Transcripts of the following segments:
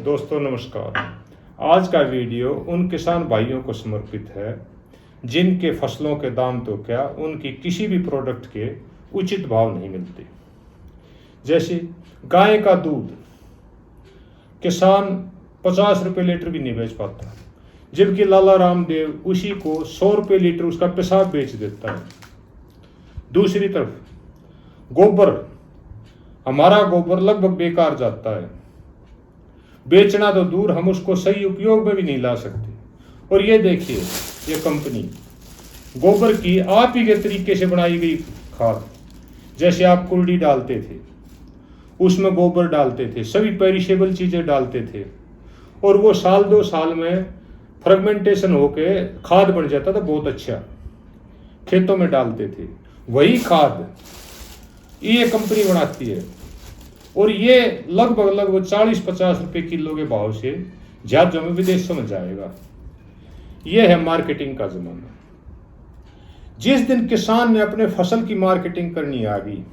दोस्तों नमस्कार। आज का वीडियो उन किसान भाइयों को समर्पित है जिनके फसलों के दाम तो क्या उनकी किसी भी प्रोडक्ट के उचित भाव नहीं मिलते। जैसे गाय का दूध किसान 50 रुपये लीटर भी नहीं बेच पाता, जबकि लाला रामदेव उसी को 100 रुपये लीटर उसका पेशाब बेच देता है। दूसरी तरफ गोबर, हमारा गोबर लगभग बेकार जाता है, बेचना तो दूर हम उसको सही उपयोग में भी नहीं ला सकते। और ये देखिए, ये कंपनी गोबर की आप ही के तरीके से बनाई गई खाद, जैसे आप कुल्डी डालते थे उसमें गोबर डालते थे, सभी पेरिशेबल चीजें डालते थे और वो साल 2 साल में फ्रेगमेंटेशन होके खाद बन जाता था। बहुत अच्छा खेतों में डालते थे, वही खाद ये कंपनी बनाती है और ये लगभग 40-50 रुपए किलो के भाव से जहाजों में विदेशों में जाएगा। यह है मार्केटिंग का जमाना। जिस दिन किसान ने अपने फसल की मार्केटिंग करनी आ गई,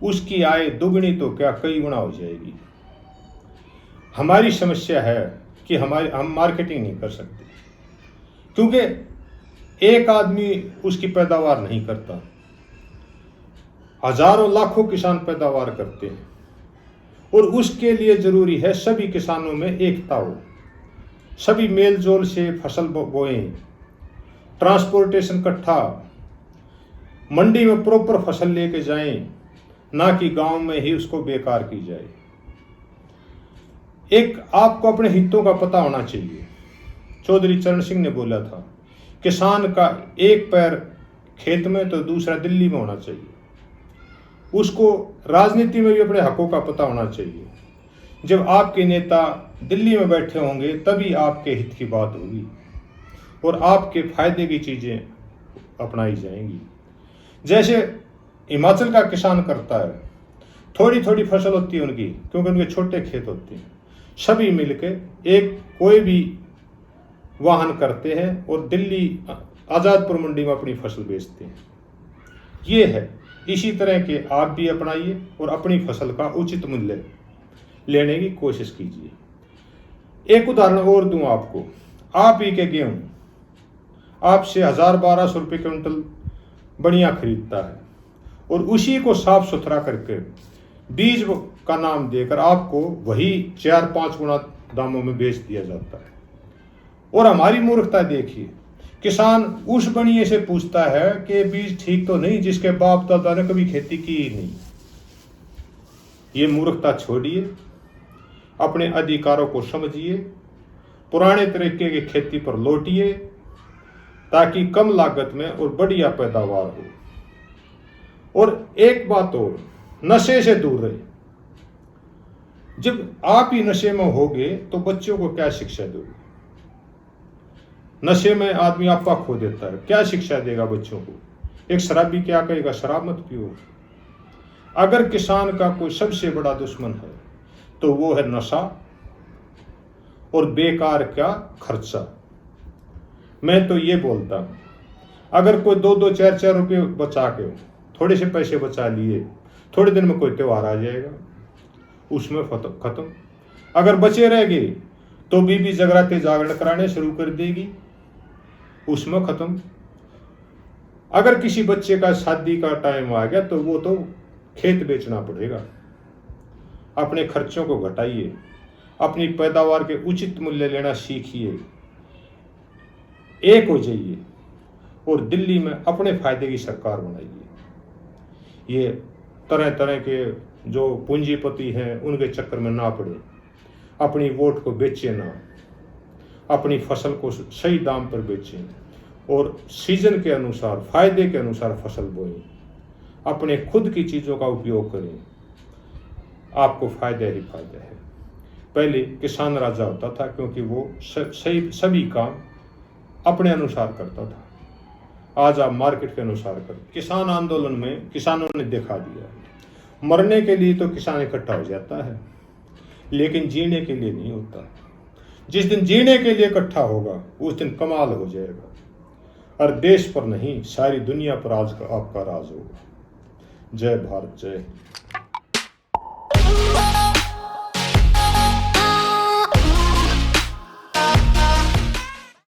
उसकी आय दुगनी तो क्या कई गुना हो जाएगी। हमारी समस्या है कि हम मार्केटिंग नहीं कर सकते, क्योंकि एक आदमी उसकी पैदावार नहीं करता, हजारों लाखों किसान पैदावार करते हैं और उसके लिए जरूरी है सभी किसानों में एकता हो, सभी मेल जोल से फसल बोएं, ट्रांसपोर्टेशन इकट्ठा, मंडी में प्रॉपर फसल लेके जाएं, ना कि गांव में ही उसको बेकार की जाए। एक आपको अपने हितों का पता होना चाहिए। चौधरी चरण सिंह ने बोला था, किसान का एक पैर खेत में तो दूसरा दिल्ली में होना चाहिए। उसको राजनीति में भी अपने हकों का पता होना चाहिए। जब आपके नेता दिल्ली में बैठे होंगे तभी आपके हित की बात होगी और आपके फायदे की चीजें अपनाई जाएंगी। जैसे हिमाचल का किसान करता है, थोड़ी थोड़ी फसल होती है उनकी, क्योंकि उनके छोटे खेत होते हैं, सभी मिलके एक कोई भी वाहन करते हैं और दिल्ली आजादपुर मंडी में अपनी फसल बेचते हैं। ये है। इसी तरह के आप भी अपनाइए और अपनी फसल का उचित मूल्य लेने की कोशिश कीजिए। एक उदाहरण और दूं आपको, आप ही के गेहूं आपसे 1000-1200 रुपये क्विंटल बढ़िया खरीदता है और उसी को साफ सुथरा करके बीज का नाम देकर आपको वही 4-5 गुना दामों में बेच दिया जाता है। और हमारी मूर्खता देखिए, किसान उस बनिए से पूछता है कि बीज ठीक तो नहीं जिसके बाप दादा ने कभी खेती की ही नहीं। ये मूर्खता छोड़िए, अपने अधिकारों को समझिए, पुराने तरीके की खेती पर लौटिए ताकि कम लागत में और बढ़िया पैदावार हो। और एक बात और, नशे से दूर रहे। जब आप ही नशे में होगे तो बच्चों को क्या शिक्षा दोगे? नशे में आदमी आपका खो देता है, क्या शिक्षा देगा बच्चों को? एक शराबी क्या कहेगा, शराब मत पियो। अगर किसान का कोई सबसे बड़ा दुश्मन है तो वो है नशा और बेकार का खर्चा। मैं तो ये बोलता हूं, अगर कोई 2-2, 4-4 रुपये बचा के, थोड़े से पैसे बचा लिए, थोड़े दिन में कोई त्योहार आ जाएगा, उसमें खत्म। अगर बचे रह गए तो बीबी जगराते जागरण कराने शुरू कर देगी, उसमें खत्म। अगर किसी बच्चे का शादी का टाइम आ गया तो वो तो खेत बेचना पड़ेगा। अपने खर्चों को घटाइए, अपनी पैदावार के उचित मूल्य लेना सीखिए, एक हो जाइए और दिल्ली में अपने फायदे की सरकार बनाइए। ये तरह तरह के जो पूंजीपति हैं उनके चक्कर में ना पड़े, अपनी वोट को बेचे ना, अपनी फसल को सही दाम पर बेचें और सीजन के अनुसार, फायदे के अनुसार फसल बोएं, अपने खुद की चीज़ों का उपयोग करें, आपको फायदे ही फायदे हैं। पहले किसान राजा होता था क्योंकि वो सभी काम अपने अनुसार करता था। आज आप मार्केट के अनुसार करें। किसान आंदोलन में किसानों ने दिखा दिया, मरने के लिए तो किसान इकट्ठा हो जाता है लेकिन जीने के लिए नहीं होता। जिस दिन जीने के लिए इकट्ठा होगा उस दिन कमाल हो जाएगा और देश पर नहीं सारी दुनिया पर आज आपका राज होगा। जय भारत, जय।